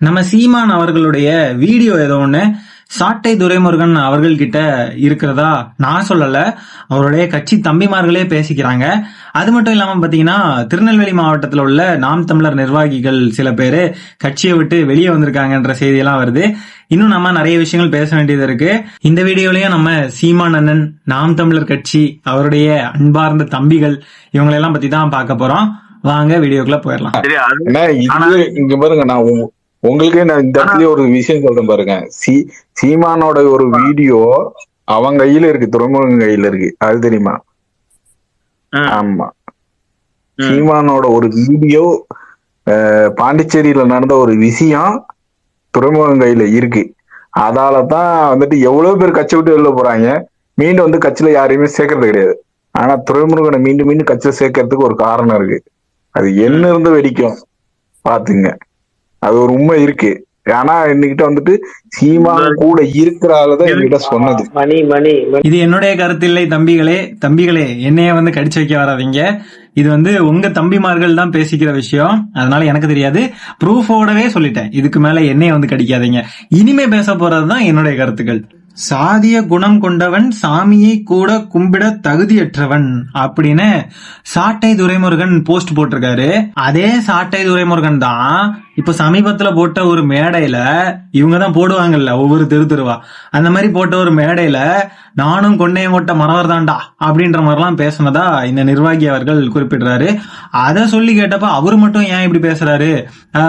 நம்ம சீமான் அவர்களுடைய வீடியோ ஏதோ ஒண்ணு சாட்டை துரைமுருகன் அவர்கள்கிட்ட இருக்கிறதா நான் சொல்லல, அவருடைய கட்சி தம்பிமார்களே பேசிக்கிறாங்க. அது மட்டும் இல்லாம பாத்தீங்கன்னா திருநெல்வேலி மாவட்டத்தில் உள்ள நாம் தமிழர் நிர்வாகிகள் சில பேரு கட்சியை விட்டு வெளியே வந்திருக்காங்கன்ற செய்தியெல்லாம் வருது. இன்னும் நம்ம நிறைய விஷயங்கள் பேச வேண்டியது இருக்கு. இந்த வீடியோலயும் நம்ம சீமான் அண்ணன், நாம் தமிழர் கட்சி, அவருடைய அன்பார்ந்த தம்பிகள் இவங்களெல்லாம் பத்தி தான் பார்க்க போறோம். வாங்க வீடியோக்குள்ள போயிடலாம். இங்க பாருங்க, நான் உங்களுக்கே நான் இந்த இடத்துல ஒரு விஷயம் சொல்றேன் பாருங்க. சீமானோட ஒரு வீடியோ அவன் கையில இருக்கு, துறைமுருகன் கையில இருக்கு, அது தெரியுமா? ஆமா, சீமானோட ஒரு வீடியோ பாண்டிச்சேரியில நடந்த ஒரு விஷயம் துறைமுகன் கையில இருக்கு. அதாலதான் வந்துட்டு எவ்வளவு பேர் கட்சி விட்டு வெளில போறாங்க, மீண்டும் வந்து கட்சியில யாரையுமே சேர்க்கறது கிடையாது. ஆனா துறைமுருகனை மீண்டும் மீண்டும் கட்சியில சேர்க்கறதுக்கு ஒரு காரணம் இருக்கு. அது என்ன இருந்து வெடிக்கும் பாத்துங்க, அது ஒரு உண்மை இருக்கு. ஆனா என்கிட்ட வந்துட்டு சீமான் கூட இருக்கிற ஆளுதான் என்கிட்ட சொன்னது. இது என்னுடைய கருத்து இல்லை தம்பிகளே என்னைய வந்து கடிச்சு வைக்க வராதீங்க. இது வந்து உங்க தம்பிமார்கள் தான் பேசிக்கிற விஷயம், அதனால எனக்கு தெரியாது. ப்ரூஃபோடவே சொல்லிட்டேன், இதுக்கு மேல என்னைய வந்து கடிக்காதீங்க. இனிமே பேச போறதுதான் என்னுடைய கருத்துக்கள். சாதிய குணம் கொண்டவன் சாமியை கூட கும்பிட தகுதியற்றவன் அப்படின்னு சாட்டை துரைமுருகன் போஸ்ட் போட்டிருக்காரு. அதே சாட்டை துரைமுருகன் தான் இப்ப சமீபத்துல போட்ட ஒரு மேடையில, இவங்க தான் போடுவாங்கல்ல ஒவ்வொரு தெருவா, அந்த மாதிரி போட்ட ஒரு மேடையில நானும் கொண்டையும் கொட்ட மறவர் தாண்டா அப்படின்ற மாதிரிலாம் பேசினதா இந்த நிர்வாகி அவர்கள் குறிப்பிடுறாரு. அதை சொல்லி கேட்டப்ப அவரு மட்டும் ஏன் இப்படி பேசுறாரு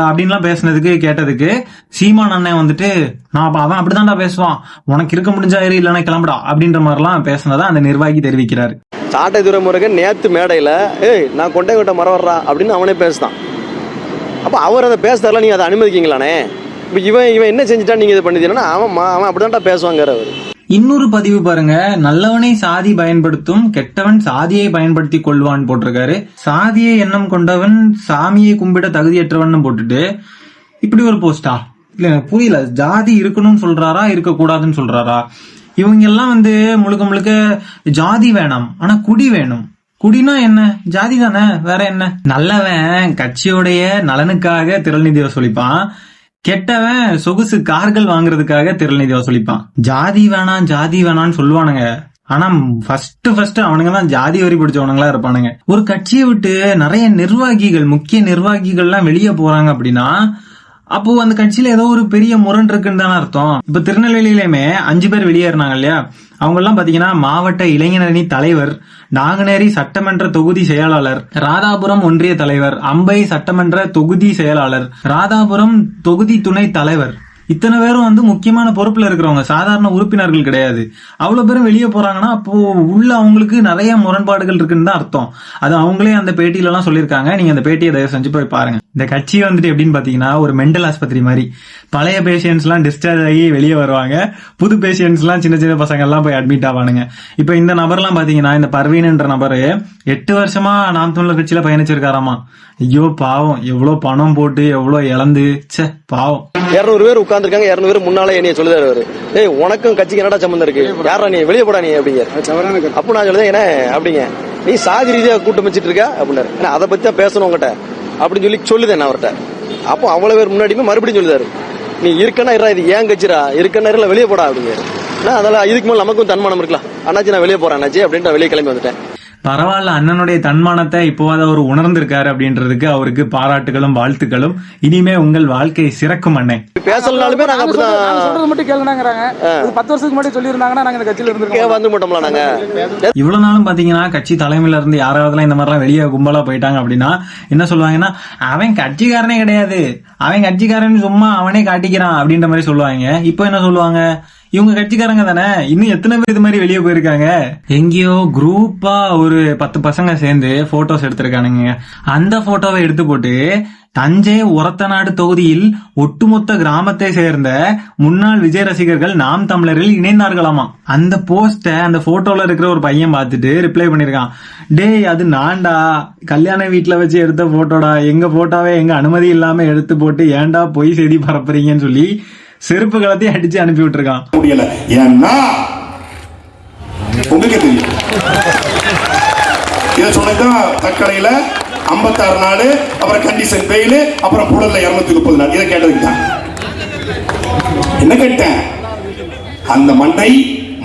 அப்படின்லாம் பேசுனதுக்கு கேட்டதுக்கு சீமான் அண்ணன் வந்துட்டு அவன் அப்படிதான்டா பேசுவான், உனக்கு இருக்க முடிஞ்சா ஏறி இல்லைன்னா கிளம்புடா அப்படின்ற மாதிரிலாம் பேசினதா அந்த நிர்வாகி தெரிவிக்கிறாரு. சாட்டை துரைமுருகன் நேத்து மேடையில நான் கொண்டை கொட்ட மறவர்றா அப்படின்னு அவனே பேசுதான். அப்ப அவர் அதை பேசுறதுல நீங்க அதை அனுமதிக்கீங்களானே? இப்ப இவன் என்ன செஞ்சுட்டா நீங்க இதை பண்ணிட்டீங்கன்னா அவன் அப்படிதான்டா பேசுவாங்க. அவர் இன்னொரு பதிவு பாருங்க, நல்லவனை சாதி பயன்படுத்தும், கெட்டவன் சாதியை பயன்படுத்தி கொள்வான் போட்டிருக்காரு. சாதியை எண்ணம் கொண்டவன் சாமியை கும்பிட தகுதியற்றவன் போட்டுட்டு இப்படி ஒரு போஸ்டா? இல்ல புரியல, ஜாதி இருக்கணும்னு சொல்றாரா இருக்க கூடாதுன்னு சொல்றாரா? இவங்க எல்லாம் வந்து முழுக்க முழுக்க ஜாதி வேணாம், ஆனா குடி வேணும். குடினா என்ன? ஜாதி தானே, வேற என்ன? நல்லவன் கட்சியோடைய நலனுக்காக திரள் நிதி வசூலிப்பான், கெட்டவன் சொகுசு கார்கள் வாங்குறதுக்காக திரள் நிதி வசூலிப்பான். ஜாதி வேணான்னு சொல்லுவானுங்க, ஆனா ஃபர்ஸ்ட் அவனுங்க தான் ஜாதி வரி பிடிச்சவனுங்களா இருப்பானுங்க. ஒரு கட்சியை விட்டு நிறைய நிர்வாகிகள், முக்கிய நிர்வாகிகள் எல்லாம் வெளியே போறாங்க அப்படின்னா அப்போ அந்த கட்சியில ஏதோ ஒரு பெரிய முரண் இருக்குன்னு தானே அர்த்தம். இப்ப திருநெல்வேலியிலுமே 5 பேர் வெளியேறினாங்க இல்லையா, அவங்க எல்லாம் பாத்தீங்கன்னா மாவட்ட இளைஞரணி தலைவர், நாங்குநேரி சட்டமன்ற தொகுதி செயலாளர், ராதாபுரம் ஒன்றிய தலைவர், அம்பை சட்டமன்ற தொகுதி செயலாளர், ராதாபுரம் தொகுதி துணை தலைவர், இத்தனை பேரும் வந்து முக்கியமான பொறுப்புல இருக்கிறவங்க, சாதாரண உறுப்பினர்கள் கிடையாது. அவ்வளவு பேரும் வெளியே போறாங்கன்னா அப்போ உள்ள அவங்களுக்கு நிறைய முரண்பாடுகள் இருக்குன்னு தான் அர்த்தம். அது அவங்களே அந்த பேட்டியில எல்லாம் சொல்லியிருக்காங்க. நீங்க அந்த பேட்டியை தயவு செஞ்சு போய் பாருங்க. இந்த கட்சி வந்துட்டு எப்படின்னு பாத்தீங்கன்னா ஒரு மென்டல் ஆஸ்பத்திரி மாதிரி. பழைய பேஷியன்ஸ் எல்லாம் டிஸ்சார்ஜ் ஆகி வெளியே வருவாங்க, புது பேஷியன்ஸ் எல்லாம் சின்ன சின்ன பசங்க எல்லாம் போய் அட்மிட் ஆவானுங்க. இப்ப இந்த நபர்லாம் பாத்தீங்கன்னா, இந்த பர்வீன் என்ற நபரு 8 வருஷமா நாம் தமிழர் கட்சியில பயணிச்சிருக்காராமா. ஐயோ பாவம், எவ்வளவு பணம் போட்டு எவ்வளவு இழந்து, பாவம். 200 பேர் உட்கார்ந்துருக்காங்க, 200 பேர் முன்னாலே என்னைய சொல்லுதாரு அவரு, உனக்கும் கட்சிக்கு என்னடா சம்பந்தம் இருக்கு, யாரா நீ வெளியே போடா நீ அப்படிங்க. அப்ப நான் சொல்லுதேன், என்ன அப்படிங்க, நீ சாதி ரீதியா கூட்டமிச்சிட்டு இருக்க அப்படின்னாரு. அதை பத்தி தான் பேசணும் உங்ககிட்ட அப்படின்னு சொல்லுதேன் நான் அவர்கிட்ட. அப்போ அவ்வளவு பேர் முன்னாடியுமே மறுபடியும் சொல்லுதாரு, நீ இருக்கன்னா இரா, இது ஏன் கட்சிரா, இருக்கன்னா இரா வெளியே போடா அப்படிங்க. அதெல்லாம் இதுக்கு மேல நமக்கும் தன்மானம் இருக்கலாம், அண்ணாச்சி நான் வெளியே போறேன் அண்ணாச்சி அப்படின்ட்டு வெளியே கிளம்பி வந்துட்டேன். பரவாயில்ல, அண்ணனுடைய தன்மானத்தை இப்போவாத அவர் உணர்ந்திருக்காரு அப்படின்றதுக்கு அவருக்கு பாராட்டுகளும் வாழ்த்துக்களும். இனிமே உங்கள் வாழ்க்கை சிறக்கும் அண்ணே. பேசலனாலுமே நாங்க அப்படிதான் சொல்றது மட்டும் கேளுங்கறாங்க. 10 வருஷத்துக்கு முன்னாடி சொல்லி இருந்தாங்கன்னா நாங்க இந்த கட்சியில இருந்திருக்கோம், வந்து மாட்டோம்ல நாங்க. இவ்வளவு நாளும் பாத்தீங்கன்னா கட்சி தலைமையில இருந்து யாராவதுலாம் இந்த மாதிரிலாம் வெளியே கும்பலா போயிட்டாங்க அப்படின்னா என்ன சொல்லுவாங்கன்னா, அவன் கட்சிக்காரனே கிடையாது, அவன் கட்சிக்காரன் சும்மா அவனே காட்டிக்கிறான் அப்படின்ற மாதிரி சொல்லுவாங்க. இப்போ என்ன சொல்லுவாங்க, இவங்க கட்சிக்காரங்க தானே, இன்னும் எத்தனை பேர் இது மாதிரி வெளியே போயிருக்காங்க. எங்கேயோ குரூப்பா ஒரு 10 பசங்க சேர்ந்து போட்டோஸ் எடுத்திருக்கானுங்க. அந்த போட்டோவை எடுத்து போட்டு தஞ்சை ஒரத்தநாடு தொகுதியில் ஒட்டுமொத்த கிராமத்தை சேர்ந்த முன்னாள் விஜய் ரசிகர்கள் நாம் தமிழரில் இணைந்தார்களாமா. அந்த போஸ்ட அந்த போட்டோல இருக்கிற ஒரு பையன் பார்த்துட்டு ரிப்ளை பண்ணிருக்கான், டேய் அது நான்டா, கல்யாண வீட்டுல வச்சு எடுத்த போட்டோடா, எங்க போட்டோவே எங்க அனுமதி இல்லாம எடுத்து போட்டு ஏன்டா பொய் செய்தி பரப்புறீங்கன்னு சொல்லி செருப்பு கலத்தையும் அடிச்சு அனுப்பி விட்டுருக்கான். முடியல, ஏன்னா உங்களுக்கு தெரியும், இதை சொன்னதான் தக்கடையில 56 நாள், அப்புறம் கண்டிஷன் பெயில், அப்புறம் புழல்ல 230 நாள். இதை கேட்டதுக்கு தான் என்ன கேட்டேன், அந்த மண்ணை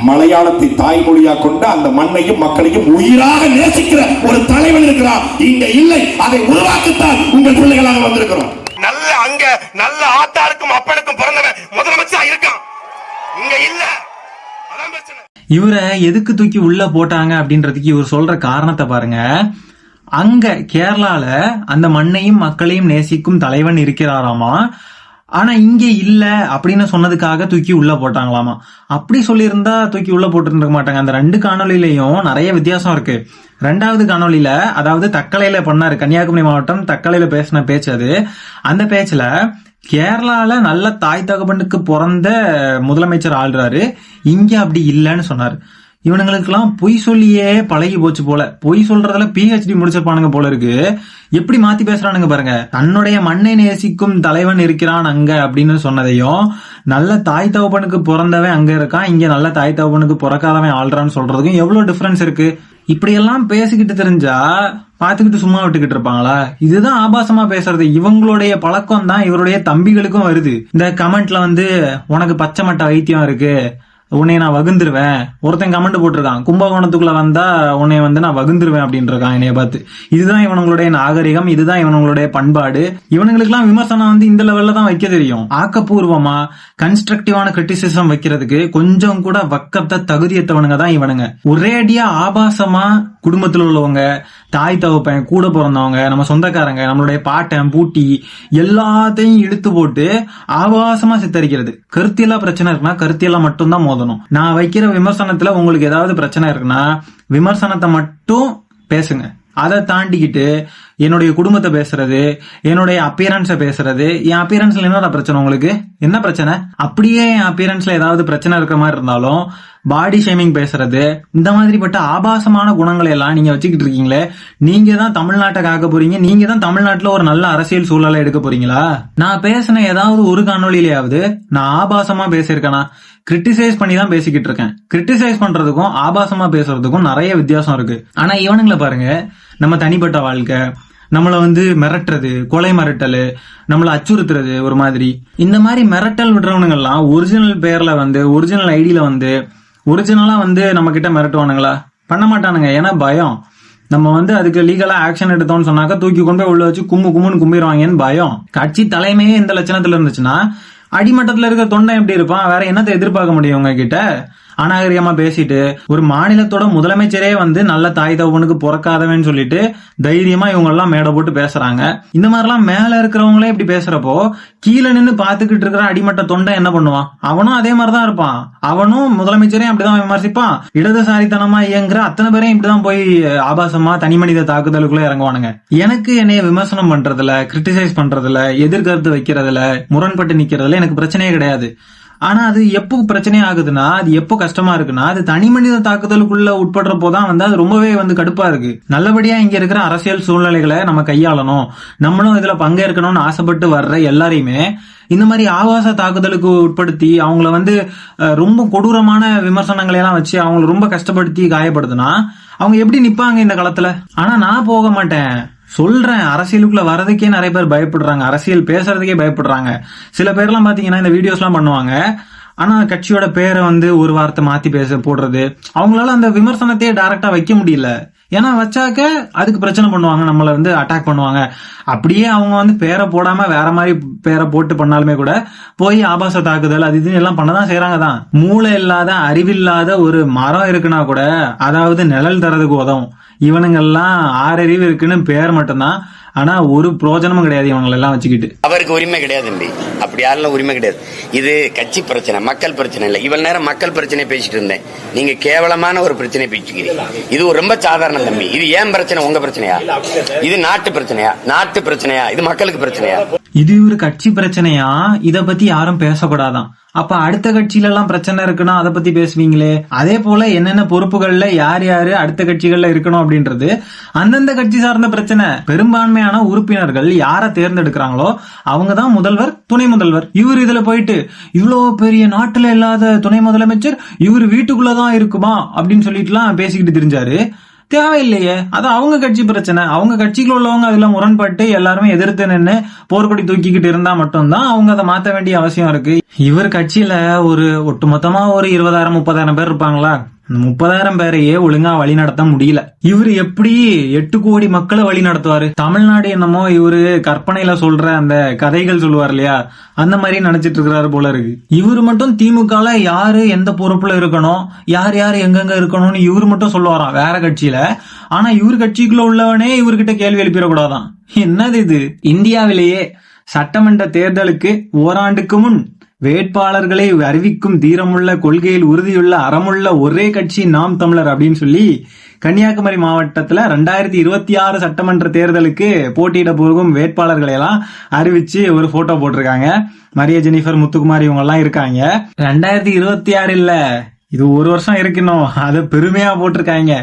மலையாளத்தை தாய்மொழியா கொண்ட அந்த மண்ணையும் மக்களையும் உயிராக நேசிக்கிற ஒரு தலைவன் இருக்கிறான், இங்க இல்லை. அதை உருவாக்கத்தான் உங்கள் பிள்ளைகளாக வந்திருக்கிறோம். நல்ல அங்க நல்ல ஆத்தாருக்கும் அப்பனுக்கும் பிறந்தவன் முதலமைச்சர் இருக்கான், இங்க இல்ல. அதான் பிரச்சனை. இவரை எதுக்கு தூக்கி உள்ள போட்டாங்க அப்படின்றதுக்கு இவர் சொல்ற காரணத்தை பாருங்க. அங்க கேரளால அந்த மண்ணையும் மக்களையும் நேசிக்கும் தலைவன் இருக்கிறாராமா, ஆனா இங்க இல்ல அப்படின்னு சொன்னதுக்காக தூக்கி உள்ள போட்டாங்களாமா. அப்படி சொல்லியிருந்தா தூக்கி உள்ள போட்டு மாட்டாங்க. அந்த 2 காணொலியிலையும் நிறைய வித்தியாசம் இருக்கு. 2வது காணொலியில, அதாவது தக்கலையில பண்ணாரு, கன்னியாகுமரி மாவட்டம் தக்கலையில பேசின பேச்சு அது. அந்த பேச்சுல கேரளால நல்ல தாய் தகப்பனுக்கு பிறந்த முதலமைச்சர் ஆள்றாரு, இங்க அப்படி இல்லைன்னு சொன்னாரு. இவனுங்களுக்கெல்லாம் பொய் சொல்லியே பழகி போச்சு போல. பொய் சொல்றதுல PhD முடிச்சிருப்பானுங்க போல இருக்கு. எப்படி மாத்தி பேசுறானுங்க பாருங்க. தன்னுடைய மண்ணை நேசிக்கும் தலைவன் இருக்கிறான் அங்க அப்படின்னு சொன்னதையும், நல்ல தாய் தகப்பனுக்கு பிறந்தவன் அங்க இருக்கான், இங்க நல்ல தாய் தகப்பனுக்கு பிறக்காதவன் ஆள்றான்னு சொல்றதுக்கும் எவ்வளவு டிஃபரன்ஸ் இருக்கு. இப்படி எல்லாம் பேசிக்கிட்டு தெரிஞ்சா பாத்துக்கிட்டு சும்மா விட்டுக்கிட்டு இருப்பாங்களா? இதுதான் ஆபாசமா பேசுறது. இவங்களுடைய பழக்கம் தான் இவருடைய தம்பிகளுக்கும் வருது. இந்த கமெண்ட்ல வந்து உனக்கு பச்சை மட்டை வைத்தியம் இருக்கு, உன்னை நான் வகுந்துருவேன். ஒருத்தன் கமெண்ட் போட்டிருக்கான், கும்பகோணத்துக்குள்ள வந்தா உன்னை வந்து நான் வகுந்துருவேன் அப்படின்னு இருக்கான் என்னைய பார்த்து. இதுதான் இவனுங்களுடைய நாகரிகம், இதுதான் இவனுங்களுடைய பண்பாடு. இவனுங்களுக்கு எல்லாம் விமர்சனம் வந்து இந்த லெவல்ல தான் வைக்க தெரியும். ஆக்கப்பூர்வமா கன்ஸ்ட்ரக்டிவான கிரிட்டிசிசம் வைக்கிறதுக்கு கொஞ்சம் கூட வக்கத்த தகுதியத்தவனுங்க தான் இவனுங்க. ஒரேடியா ஆபாசமா குடும்பத்தில் உள்ளவங்க, தாய் தகப்பன், கூட பிறந்தவங்க, நம்ம சொந்தக்காரங்க, நம்மளுடைய பாட்டன் பூட்டி எல்லாத்தையும் இழுத்து போட்டு ஆபாசமா சித்தரிக்கிறது. கருத்தியெல்லாம் பிரச்சனை இருக்குன்னா கருத்தியெல்லாம் மட்டும்தான் மோதணும். நான் வைக்கிற விமர்சனத்துல உங்களுக்கு ஏதாவது பிரச்சனை இருக்குன்னா விமர்சனத்தை மட்டும் பேசுங்க. அதை தாண்டிக்கிட்டு என்னுடைய குடும்பத்தை பேசுறது, என்னுடைய அப்பியரன்ஸை பேசுறது, என் அப்பியரன்ஸ்ல என்ன பிரச்சனை, உங்களுக்கு என்ன பிரச்சனை? அப்படியே என் அப்பியரன்ஸ்ல ஏதாவது பிரச்சனை இருக்கிற மாதிரி இருந்தாலும் பாடி ஷேமிங் பேசுறது, இந்த மாதிரிப்பட்ட ஆபாசமான குணங்களை எல்லாம் நீங்க வச்சுக்கிட்டு இருக்கீங்களே, நீங்க தான் தமிழ்நாட்டை காக்க போறீங்க, நீங்க தான் தமிழ்நாட்டுல ஒரு நல்ல அரசியல் சூழலை எடுக்க போறீங்களா? நான் பேசின ஏதாவது ஒரு காணொலியிலேயாவது நான் ஆபாசமா பேசியிருக்கேனா? கிரிட்டிசைஸ் பண்ணி தான் பேசிக்கிட்டு இருக்கேன். கிரிட்டிசைஸ் பண்றதுக்கும் ஆபாசமா பேசுறதுக்கும் நிறைய வித்தியாசம் இருக்கு. ஆனா இவனுங்களை பாருங்க, நம்ம தனிப்பட்ட வாழ்க்கை, நம்மள வந்து மிரட்டுறது, கொலை மிரட்டல், நம்மள அச்சுறுத்துறது, ஒரு மாதிரி இந்த மாதிரி மிரட்டல் விடுறவனுங்கெல்லாம் ஒரிஜினல் பேர்ல வந்து, ஒரிஜினல் ஐடியில வந்து, ஒரிஜினலா வந்து நம்ம கிட்ட மிரட்டுவானுங்களா? பண்ண மாட்டானுங்க. ஏன்னா பயம். நம்ம வந்து அதுக்கு லீகலா ஆக்ஷன் எடுத்தோம்னு சொன்னாக்க தூக்கி கொண்டு போய் உள்ள வச்சு கும்முன்னு கும்பிடுவாங்கன்னு பயம். கட்சி தலைமையே இந்த லட்சணத்துல இருந்துச்சுன்னா அடிமட்டத்துல இருக்க தொண்டை எப்படி இருப்பான்? வேற என்னத்தை எதிர்பார்க்க முடியும் உங்ககிட்ட? அநாகரிகமா பேசிட்டு ஒரு மாநிலத்தோட முதலமைச்சரே வந்து நல்ல தாய் தகவனுக்கு பிறக்காதவன்னு சொல்லிட்டு தைரியமா இவங்க எல்லாம் மேடை போட்டு பேசுறாங்க. இந்த மாதிரிலாம் மேல இருக்கிறவங்களே இப்படி பேசுறப்போ கீழே நின்று பாத்துக்கிட்டு இருக்கிற அடிமட்ட தொண்டை என்ன பண்ணுவான்? அவனும் அதே மாதிரிதான் இருப்பான். அவனும் முதலமைச்சரையும் அப்படிதான் விமர்சிப்பான். இடதுசாரித்தனமா இயங்குற அத்தனை பேரையும் இப்படிதான் போய் ஆபாசமா தனி மனித தாக்குதலுக்குள்ள இறங்குவானுங்க. எனக்கு என்னைய விமர்சனம் பண்றதுல, கிரிட்டிசைஸ் பண்றதுல, எதிர்கருத்து வைக்கிறதுல, முரண்பட்டு நிக்கிறதுல எனக்கு பிரச்சனையே கிடையாது. ஆனா அது எப்போ பிரச்சனை ஆகுதுன்னா, அது எப்போ கஷ்டமா இருக்குன்னா, அது தனி மனித தாக்குதலுக்குள்ள உட்படுறப்போதான் வந்து அது ரொம்பவே வந்து கடுப்பா இருக்கு. நல்லபடியா இங்க இருக்கிற அரசியல் சூழ்நிலைகளை நம்ம கையாளணும், நம்மளும் இதுல பங்கேற்கணும்னு ஆசைப்பட்டு வர்ற எல்லாரையுமே இந்த மாதிரி ஆபாச தாக்குதலுக்கு உட்படுத்தி அவங்கள வந்து ரொம்ப கொடூரமான விமர்சனங்களை எல்லாம் வச்சு அவங்களை ரொம்ப கஷ்டப்படுத்தி காயப்படுதுன்னா அவங்க எப்படி நிப்பாங்க இந்த களத்துல? ஆனா நான் போக மாட்டேன். சொல்றேன், அரசியலுக்குள்ள வரதுக்கே நிறைய பேர் பயப்படுறாங்க, அரசியல் பேசுறதுக்கே பயப்படுறாங்க. சில பேர்லாம் பாத்தீங்கன்னா இந்த வீடியோஸ் எல்லாம் பண்ணுவாங்க, ஆனா கட்சியோட பேரை வந்து ஒரு வார்த்தை மாத்தி போடுறது, அவங்களால அந்த விமர்சனத்தையே டைரக்டா வைக்க முடியல. ஏன்னா வச்சாக்க அதுக்கு பிரச்சனை பண்ணுவாங்க, நம்மள வந்து அட்டாக் பண்ணுவாங்க. அப்படியே அவங்க வந்து பேரை போடாம வேற மாதிரி பேரை போட்டு பண்ணாலுமே கூட போய் ஆபாச தாக்குதல் அது இது எல்லாம் பண்ணதான் செய்யறாங்க தான். மூளை இல்லாத, அறிவில்லாத ஒரு மரம் இருக்குன்னா கூட அதாவது நிழல் தரதுக்கு உதவும். இவனுங்கெல்லாம் 6 அறிவு இருக்குன்னு பேர் மட்டும்தான், ஆனா ஒரு பிரோஜனமும் கிடையாது இவங்களை எல்லாம் வச்சுக்கிட்டு. அவருக்கு உரிமை கிடையாது, அப்படி யாரெல்லாம் உரிமை கிடையாது. இது கட்சி பிரச்சனை, மக்கள் பிரச்சனை இல்ல. இவ்வளவு நேரம் மக்கள் பிரச்சனை பேசிட்டு இருந்தேன், நீங்க கேவலமான ஒரு பிரச்சனை பேசிக்கிறீங்க. இது ரொம்ப சாதாரண தம்பி. இது ஏன் பிரச்சனை? உங்க பிரச்சனையா? இது நாட்டு பிரச்சனையா? நாட்டு பிரச்சனையா? இது மக்களுக்கு பிரச்சனையா? இது ஒரு கட்சி பிரச்சனையா? இத பத்தி யாரும் பேசக்கூடாதான். அப்ப அடுத்த கட்சியில எல்லாம் பிரச்சனை இருக்குன்னா அதை பத்தி பேசுவீங்களே. அதே போல என்னென்ன பொறுப்புகள்ல யார் யாரு அடுத்த கட்சிகள்ல இருக்கணும் அப்படின்றது அந்தந்த கட்சி சார்ந்த பிரச்சனை. பெரும்பான்மையான உறுப்பினர்கள் யாரை தேர்ந்தெடுக்கிறாங்களோ அவங்கதான் முதல்வர், துணை முதல்வர். இவர் இதுல போயிட்டு இவ்வளவு பெரிய நாட்டுல இல்லாத துணை முதலமைச்சர் இவர் வீட்டுக்குள்ளதான் இருக்குமா அப்படின்னு சொல்லிட்டு எல்லாம் பேசிக்கிட்டு தெரிஞ்சாரு. தேவையில்லையே. அது அவங்க கட்சி பிரச்சனை. அவங்க கட்சிக்குள்ள உள்ளவங்க அதுல முரண்பட்டு எல்லாருமே எதிர்த்து நின்று போர்க்கொடி தூக்கிக்கிட்டு இருந்தா மட்டும்தான் அவங்க அதை மாத்த வேண்டிய அவசியம் இருக்கு. இவர் கட்சியில ஒரு ஒட்டுமொத்தமா ஒரு 20,000-30,000 பேர் இருப்பாங்களா? 30,000 பேரையே ஒழுங்கா வழி நடத்த முடியல. இவரு எப்படி 8 கோடி மக்களை வழி நடத்துவாரு? தமிழ்நாடு என்னமோ இவரு கற்பனையில சொல்ற அந்த கதைகள் சொல்லுவார் இல்லையா, அந்த மாதிரி நினைச்சிட்டு இருக்கிறாரு போல இருக்கு. இவரு மட்டும் திமுகல யாரு எந்த பொறுப்புல இருக்கணும், யார் யார் எங்கெங்க இருக்கணும்னு இவரு மட்டும் சொல்லுவாராம் வேற கட்சியில. ஆனா இவர் கட்சிக்குள்ள உள்ளவனே இவர்கிட்ட கேள்வி எழுப்பிடக்கூடாதான். என்னது இது? இந்தியாவிலேயே சட்டமன்ற தேர்தலுக்கு ஓராண்டுக்கு முன் வேட்பாளர்களை அறிவிக்கும் தீரமுள்ள, கொள்கையில் உறுதியுள்ள, அறமுள்ள ஒரே கட்சி நாம் தமிழர் அப்படின்னு சொல்லி கன்னியாகுமரி மாவட்டத்துல 2026 சட்டமன்ற தேர்தலுக்கு போட்டியிட போகும் வேட்பாளர்களை எல்லாம் அறிவிச்சு ஒரு போட்டோ போட்டிருக்காங்க. மரிய ஜெனிஃபர், முத்துக்குமார் இவங்க எல்லாம் இருக்காங்க. 2026 இல்ல, இது ஒரு வருஷம் இருக்கணும். அதை பெருமையா போட்டிருக்காங்க.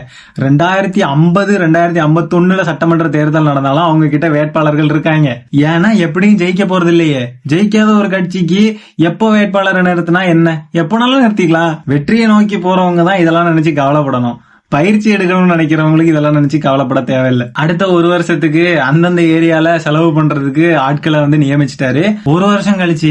2050, 2051 சட்டமன்ற தேர்தல் நடந்தாலும் அவங்க கிட்ட வேட்பாளர்கள் இருக்காங்க. ஏன்னா எப்படியும் ஜெயிக்க போறது இல்லையே. ஜெயிக்காத ஒரு கட்சிக்கு எப்போ வேட்பாளரை நிறுத்தினா என்ன? எப்போனாலும் நிறுத்திக்கலாம். வெற்றியை நோக்கி போறவங்க தான் இதெல்லாம் நினைச்சு கவலைப்படணும். பயிற்சி எடுக்கணும்னு நினைக்கிறவங்களுக்கு இதெல்லாம் நினைச்சு கவலைப்பட தேவையில்லை. அடுத்த ஒரு வருஷத்துக்கு அந்தந்த ஏரியால செலவு பண்றதுக்கு ஆட்களை நியமிச்சிட்டாரு. ஒரு வருஷம் கழிச்சு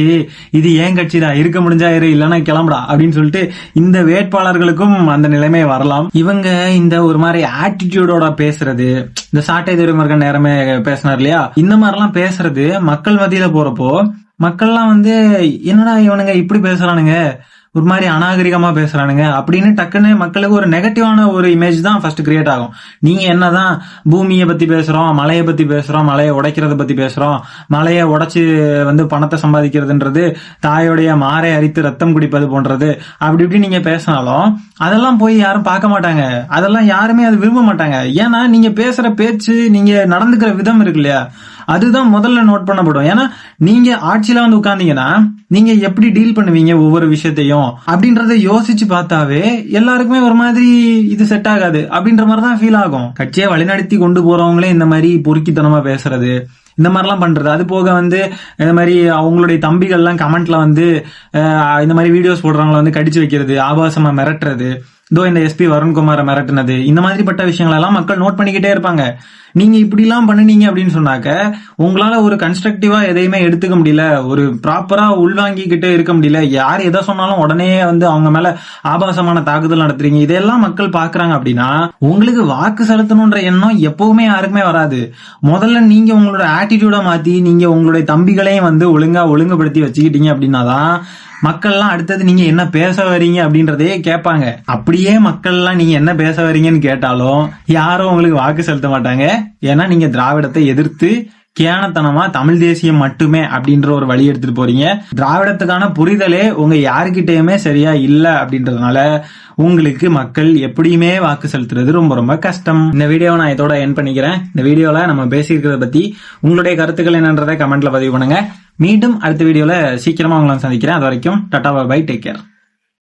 இது ஏன் கட்சிதான், இருக்க முடிஞ்சா இரு, இல்லன்னா கிளம்புடா அப்படின்னு சொல்லிட்டு இந்த வேட்பாளர்களுக்கும் அந்த நிலைமை வரலாம். இவங்க இந்த ஒரு மாதிரி ஆட்டிடியூடோட பேசுறது, இந்த சாட்டை துரைமுருகன் நேரமே பேசினார் இல்லையா, இந்த மாதிரி எல்லாம் பேசுறது மக்கள் மத்தியில போறப்போ மக்கள்லாம் என்னடா இவனுங்க இப்படி பேசுறானுங்க, ஒரு மாதிரி அநாகரிகமா பேசுறானுங்க அப்படின்னு டக்குன்னு மக்களுக்கு ஒரு நெகட்டிவான ஒரு இமேஜ் தான் ஃபர்ஸ்ட் கிரியேட் ஆகும். நீங்க என்னதான் பூமியை பத்தி பேசுறோம், மலையை பத்தி பேசுறோம், மலையை உடைக்கிறத பத்தி பேசுறோம், மலையை உடைச்சு பணத்தை சம்பாதிக்கிறதுன்றது, தாயோடைய மாரை அரித்து ரத்தம் குடிப்பது போன்றது, அப்படி இப்படி நீங்க பேசினாலும் அதெல்லாம் போய் யாரும் பார்க்க மாட்டாங்க. அதெல்லாம் யாருமே அது விரும்ப மாட்டாங்க. ஏன்னா நீங்க பேசுற பேச்சு, நீங்க நடந்துக்கிற விதம் இருக்கு இல்லையா, அதுதான் முதல்ல நோட் பண்ணப்படும். ஏன்னா நீங்க ஆட்சியில உட்கார்ந்தீங்கன்னா நீங்க எப்படி டீல் பண்ணுவீங்க ஒவ்வொரு விஷயத்தையும் அப்படின்றத யோசிச்சு பார்த்தாவே எல்லாருக்குமே ஒரு மாதிரி இது செட் ஆகாது அப்படின்ற மாதிரி தான் ஃபீல் ஆகும். கட்சியை வழிநடத்தி கொண்டு போறவங்களே இந்த மாதிரி பொறுக்கித்தனமா பேசுறது, இந்த மாதிரிலாம் பண்றது. அது போக இந்த மாதிரி அவங்களுடைய தம்பிகள்லாம் கமெண்ட்ல இந்த மாதிரி வீடியோஸ் போடுறவங்களை கடிச்சு வைக்கிறது, ஆபாசமா மிரட்டுறது, இந்த எஸ்பி வருண்குமாரை மிரட்டுனது, இந்த மாதிரிப்பட்ட விஷயங்கள் எல்லாம் மக்கள் நோட் பண்ணிக்கிட்டே இருப்பாங்க. நீங்க இப்படி எல்லாம் பண்ணுனீங்க அப்படின்னு சொன்னாக்க உங்களால ஒரு கன்ஸ்ட்ரக்டிவா எதையுமே எடுத்துக்க முடியல, ஒரு ப்ராப்பரா உள்வாங்கிக்கிட்டே இருக்க முடியல. யார் எதை சொன்னாலும் உடனே அவங்க மேல ஆபாசமான தாக்குதல் நடத்துறீங்க. இதெல்லாம் மக்கள் பாக்குறாங்க அப்படின்னா உங்களுக்கு வாக்கு செலுத்தணும்ன்ற எண்ணம் எப்பவுமே யாருக்குமே வராது. முதல்ல நீங்க உங்களோட ஆட்டிடியூட மாத்தி நீங்க உங்களுடைய தம்பிகளையும் ஒழுங்குபடுத்தி வச்சுக்கிட்டீங்க அப்படின்னாதான் மக்கள்லாம் அடுத்தது நீங்க என்ன பேச வரீங்க அப்படின்றதே கேட்பாங்க. அப்படியே மக்கள்லாம் நீங்க என்ன பேச வரீங்கன்னு கேட்டாலும் யாரும் உங்களுக்கு வாக்கு செலுத்த மாட்டாங்க. ஏன்னா நீங்க திராவிடத்தை எதிர்த்து கேனத்தனமா தமிழ் தேசியம் மட்டுமே அப்படின்ற ஒரு வழி எடுத்துட்டு போறீங்க. திராவிடத்துக்கான புரிதலே உங்க யாருக்கிட்டயுமே சரியா இல்ல அப்படின்றதுனால உங்களுக்கு மக்கள் எப்படியுமே வாக்கு செலுத்துறது ரொம்ப ரொம்ப கஷ்டம். இந்த வீடியோவை நான் இதோட எண்ட் பண்ணிக்கிறேன். இந்த வீடியோல நம்ம பேசியிருக்கிறத பத்தி உங்களுடைய கருத்துக்கள் என்னன்றதை கமெண்ட்ல பதிவு பண்ணுங்க. மீண்டும் அடுத்த வீடியோல சீக்கிரமா உங்களை சந்திக்கிறேன். அது வரைக்கும் டாடா, பை, டேக் கேர்.